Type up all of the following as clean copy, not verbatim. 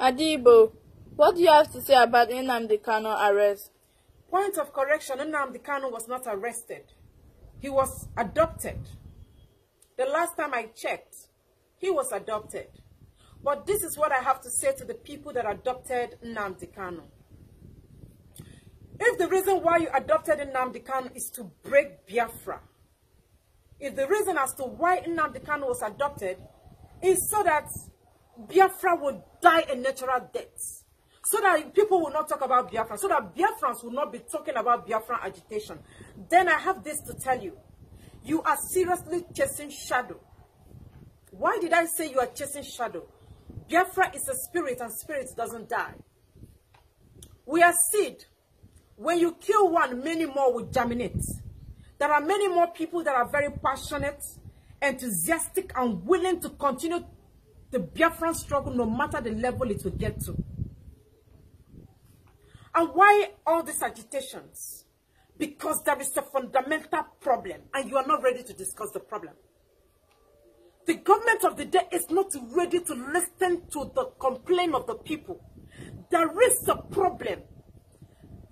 Adaigbo, what do you have to say about Nnamdi Kanu arrest? Point of correction, Nnamdi Kanu was not arrested. He was adopted. The last time I checked, he was adopted. But this is what I have to say to the people that adopted Nnamdi Kanu. If the reason why you adopted Nnamdi Kanu is to break Biafra, if the reason as to why Nnamdi Kanu was adopted is so that Biafra would die a natural death, so that people will not talk about Biafra, so that Biafrans will not be talking about Biafra agitation, then I have this to tell you. You are seriously chasing shadow. Why did I say you are chasing shadow? Biafra is a spirit, and spirit doesn't die. We are seed. When you kill one, many more will germinate. There are many more people that are very passionate, enthusiastic, and willing to continue the Biafran struggle no matter the level it will get to. And why all these agitations? Because there is a fundamental problem and you are not ready to discuss the problem. The government of the day is not ready to listen to the complaint of the people. There is a problem.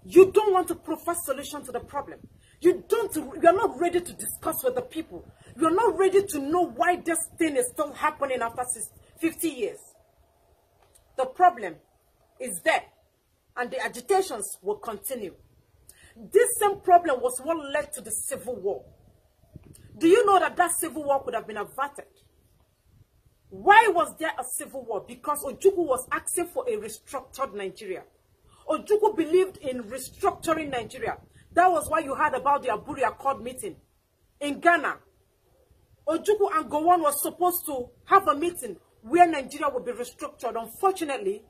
You don't want to provide solution to the problem. You are not ready to discuss with the people. You are not ready to know why this thing is still happening after 50 years. The problem is there, and the agitations will continue. This same problem was what led to the civil war. Do you know that that civil war could have been averted? Why was there a civil war? Because Ojukwu was asking for a restructured Nigeria. Ojukwu believed in restructuring Nigeria. That was why you heard about the Aburi Accord meeting in Ghana. Ojukwu and Gowon was supposed to have a meeting where Nigeria would be restructured. Unfortunately,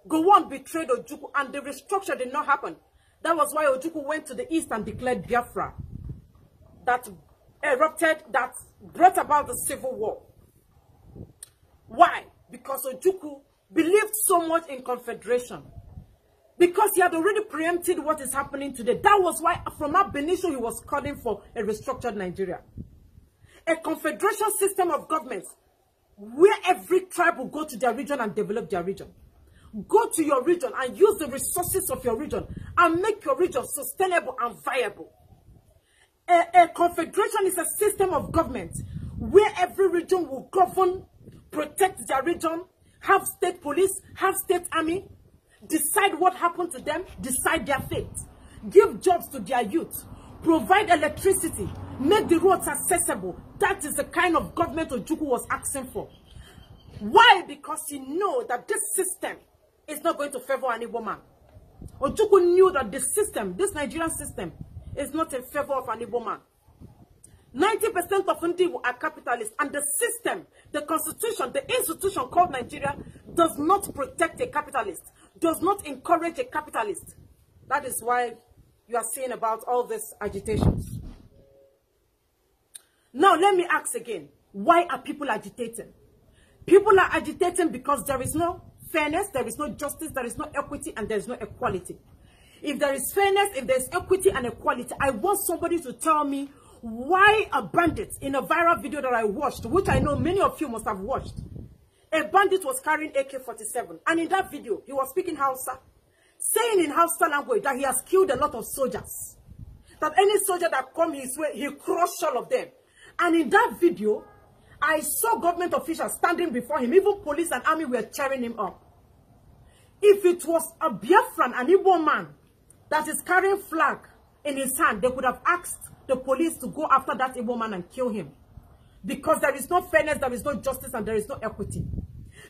Gowon betrayed Ojukwu and the restructure did not happen. That was why Ojukwu went to the east and declared Biafra. That erupted, that brought about the civil war. Why? Because Ojukwu believed so much in confederation. Because he had already preempted what is happening today. That was why from ab initio he was calling for a restructured Nigeria. A confederation system of governments where every tribe will go to their region and develop their region. Go to your region and use the resources of your region and make your region sustainable and viable. A confederation is a system of government where every region will govern, protect their region, have state police, have state army, decide what happened to them, decide their fate, give jobs to their youth, provide electricity, make the roads accessible. That is the kind of government Ojukwu was asking for. Why? Because he knew that this system is not going to favor an Igbo man. Ojukwu knew that the system, this Nigerian system, is not in favor of an Igbo man. 90% of Ndi are capitalists, and the system, the constitution, the institution called Nigeria does not protect a capitalist, does not encourage a capitalist. That is why you are seeing about all these agitations. Now let me ask again, why are people agitating? People are agitating because there is no fairness, there is no justice, there is no equity, and there is no equality. If there is fairness, if there is equity and equality, I want somebody to tell me why a bandit, in a viral video that I watched, which I know many of you must have watched, a bandit was carrying AK-47, and in that video, he was speaking Hausa, saying in Hausa language that he has killed a lot of soldiers, that any soldier that come his way, he crushed all of them. And in that video, I saw government officials standing before him, even police and army were cheering him up. If it was a Biafran, an Igbo man, that is carrying flag in his hand, they could have asked the police to go after that Igbo man and kill him. Because there is no fairness, there is no justice, and there is no equity.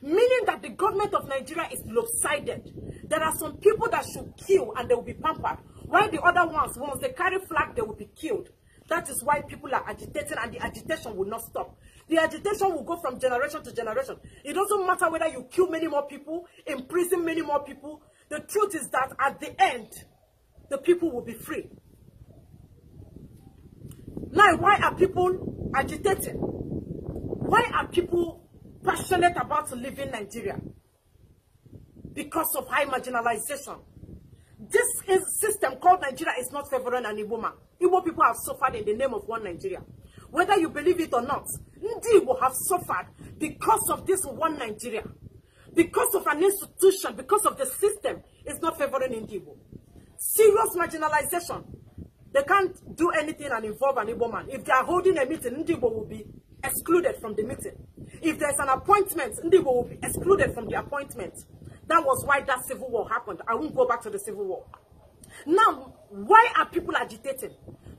Meaning that the government of Nigeria is lopsided. There are some people that should kill and they will be pampered, while the other ones, once they carry flag, they will be killed. That is why people are agitating, and the agitation will not stop. The agitation will go from generation to generation. It doesn't matter whether you kill many more people, imprison many more people. The truth is that at the end, the people will be free. Now, why are people agitating? Why are people passionate about living Nigeria? Because of high marginalization. This system called Nigeria is not favoring an Igbo man. Igbo people have suffered in the name of one Nigeria. Whether you believe it or not, Ndi Igbo have suffered because of this one Nigeria. because of an institution, because of the system, is not favoring Adaigbo. Serious marginalization. They can't do anything and involve an Igbo man. If they are holding a meeting, Adaigbo will be excluded from the meeting. If there's an appointment, Adaigbo will be excluded from the appointment. That was why that civil war happened. I won't go back to the civil war. Now, why are people agitating?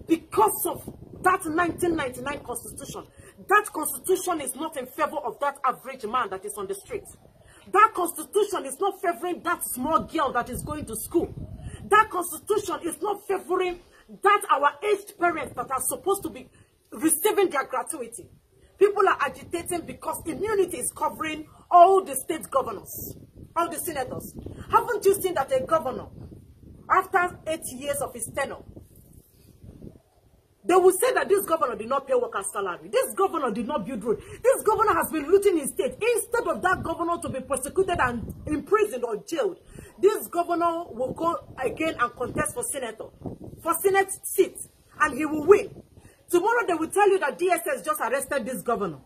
Because of that 1999 constitution. That constitution is not in favor of that average man that is on the street. That constitution is not favoring that small girl that is going to school. That constitution is not favoring that our aged parents that are supposed to be receiving their gratuity. People are agitating because immunity is covering all the state governors, all the senators. Haven't you seen that a governor, after 8 years of his tenure, they will say that this governor did not pay workers' salary. This governor did not build roads. This governor has been looting his state. Instead of that governor to be prosecuted and imprisoned or jailed, this governor will go again and contest for Senate seat, and he will win. Tomorrow they will tell you that DSS just arrested this governor.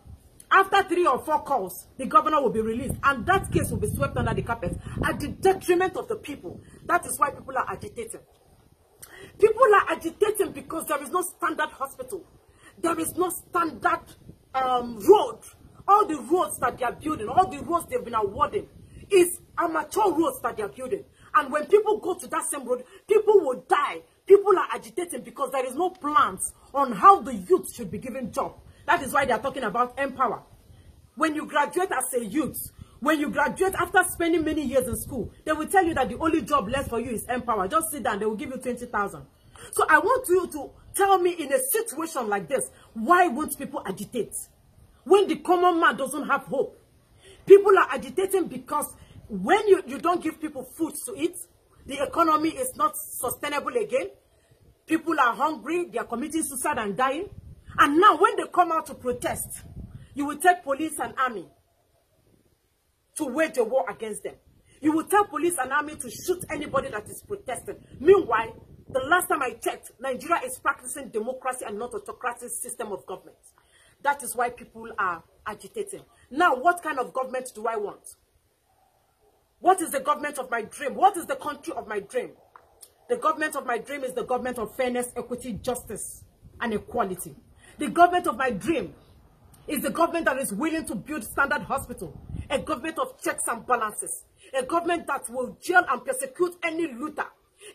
After 3 or 4 calls, the governor will be released, and that case will be swept under the carpet at the detriment of the people. That is why people are agitating. People are agitating because there is no standard hospital. There is no standard road. All the roads that they are building, all the roads they've been awarding, is amateur roads that they are building. And when people go to that same road, people will die. People are agitating because there is no plans on how the youth should be given job. That is why they are talking about empower. When you graduate as a youth, when you graduate after spending many years in school, they will tell you that the only job left for you is empower. Just sit down, they will give you 20,000. So I want you to tell me, in a situation like this, why won't people agitate? When the common man doesn't have hope. People are agitating because when you don't give people food to eat, the economy is not sustainable again. People are hungry, they are committing suicide and dying. And now when they come out to protest, you will take police and army to wage a war against them. You will tell police and army to shoot anybody that is protesting. Meanwhile, the last time I checked, Nigeria is practicing democracy and not autocratic system of government. That is why people are agitating. Now, what kind of government do I want? What is the government of my dream? What is the country of my dream? The government of my dream is the government of fairness, equity, justice, and equality. The government of my dream is the government that is willing to build standard hospital, a government of checks and balances, a government that will jail and persecute any looter,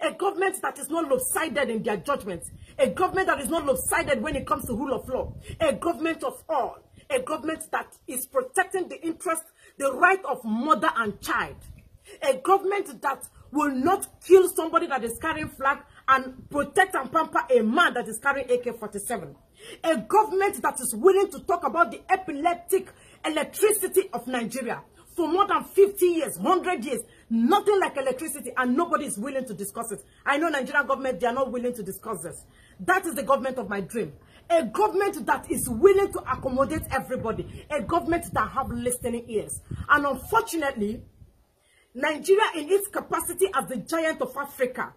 a government that is not lopsided in their judgments, a government that is not lopsided when it comes to rule of law, a government of all, a government that is protecting the interest, the right of mother and child, a government that will not kill somebody that is carrying flag and protect and pamper a man that is carrying AK-47. A government that is willing to talk about the epileptic electricity of Nigeria. For more than 50 years, 100 years, nothing like electricity, and nobody is willing to discuss it. I know Nigerian government, they are not willing to discuss this. That is the government of my dream. A government that is willing to accommodate everybody. A government that have listening ears. And unfortunately, Nigeria in its capacity as the giant of Africa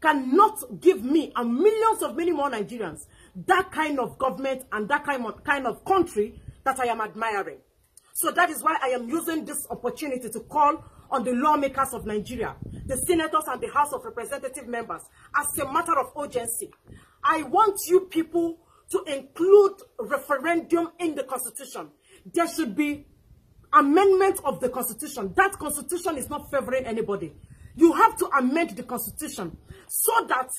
cannot give me and millions of many more Nigerians that kind of government and that kind of country that I am admiring. So that is why I am using this opportunity to call on the lawmakers of Nigeria, the senators and the House of Representative members, as a matter of urgency. I want you people to include referendum in the Constitution. There should be amendment of the Constitution. That Constitution is not favoring anybody. You have to amend the Constitution so that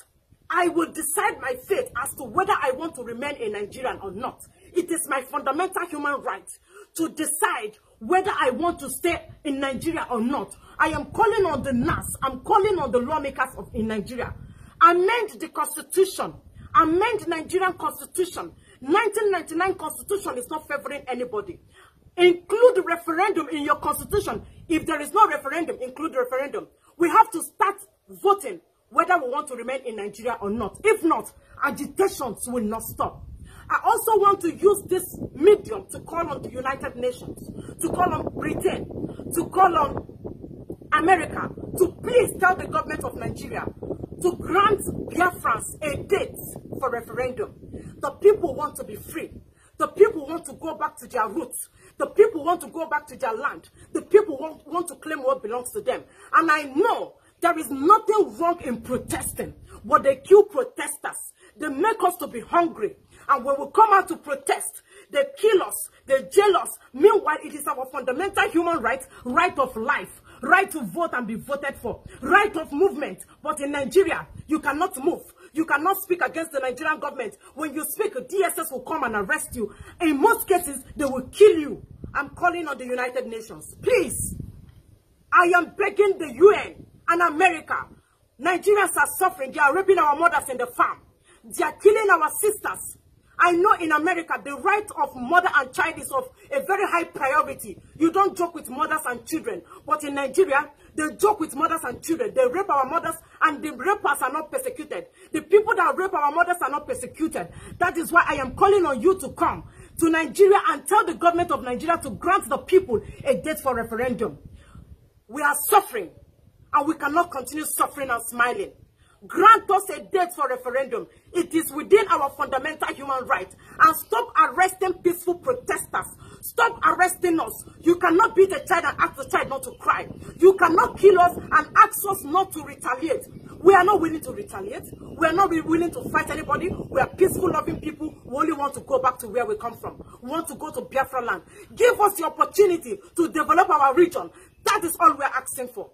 I will decide my fate as to whether I want to remain a Nigerian or not. It is my fundamental human right to decide whether I want to stay in Nigeria or not. I am calling on the NAS. I'm calling on the lawmakers in Nigeria. Amend the Constitution. Amend Nigerian Constitution. 1999 Constitution is not favoring anybody. Include referendum in your Constitution. If there is no referendum, include referendum. We have to start voting whether we want to remain in Nigeria or not. If not, agitations will not stop. I also want to use this medium to call on the United Nations, to call on Britain, to call on America, to please tell the government of Nigeria to grant Biafrans a date for referendum. The people want to be free. The people want to go back to their roots. The people want to go back to their land. The people want to claim what belongs to them. And I know there is nothing wrong in protesting, but they kill protesters. They make us to be hungry. And when we come out to protest, they kill us, they jail us. Meanwhile, it is our fundamental human right, right of life, right to vote and be voted for, right of movement. But in Nigeria, you cannot move. You cannot speak against the Nigerian government. When you speak, DSS will come and arrest you. In most cases, they will kill you. I'm calling on the United Nations. Please, I am begging the UN and America. Nigerians are suffering. They are raping our mothers in the farm. They are killing our sisters. I know in America, the right of mother and child is of a very high priority. You don't joke with mothers and children. But in Nigeria, they joke with mothers and children. They rape our mothers, and the rapers are not persecuted. The people that rape our mothers are not persecuted. That is why I am calling on you to come to Nigeria and tell the government of Nigeria to grant the people a date for referendum. We are suffering, and we cannot continue suffering and smiling. Grant us a date for referendum. It is within our fundamental human right. And stop arresting peaceful protesters. Stop arresting us. You cannot beat a child and ask the child not to cry. You cannot kill us and ask us not to retaliate. We are not willing to retaliate. We are not willing to fight anybody. We are peaceful, loving people who only want to go back to where we come from. We want to go to Biafra land. Give us the opportunity to develop our region. That is all we are asking for.